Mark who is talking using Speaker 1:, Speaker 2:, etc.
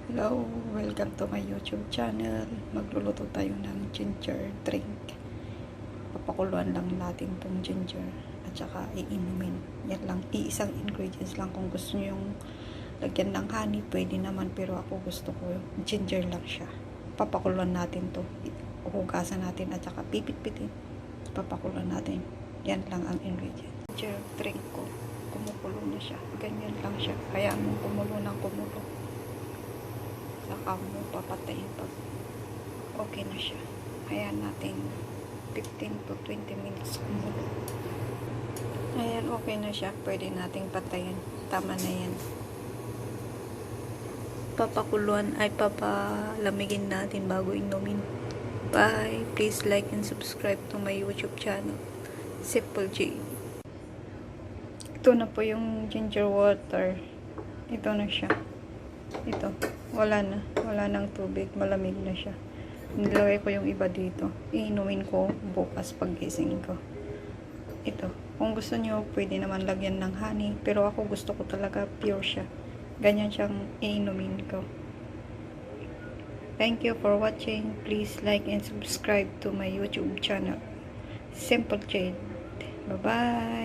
Speaker 1: Hello, welcome to my YouTube channel. Magluluto tayo ng ginger drink. Papakuluan lang natin tong ginger at saka iinumin. Yan lang, iisang ingredients lang. Kung gusto nyo yung lagyan ng honey, pwede naman, pero ako gusto ko ginger lang siya. Papakuluan natin to. Hugasan natin at saka pipit-pitin. Papakuluan natin. Yan lang ang ingredients. Ginger drink ko. Kumukulo na siya. Ganyan lang siya. Kaya mo kumulo ng kumulo. Saka mo papatayin pag okay na siya. Ayan natin 15 to 20 minutes kumulo. Ayan, okay na siya. Pwede nating patayin. Tama na yan. Papakuluan ay papalamigin natin bago inumin. Bye! Please like and subscribe to my YouTube channel. Simple J. Ito na po yung ginger water. Ito na siya. Ito. Wala nang tubig, malamig na siya. Nilagay ko yung iba dito. Iinumin ko bukas paggising ko. Ito. Kung gusto nyo, pwede naman lagyan ng honey. Pero ako gusto ko talaga pure siya. Ganyan siyang iinumin ko. Thank you for watching. Please like and subscribe to my YouTube channel. Simple Jade. Bye-bye.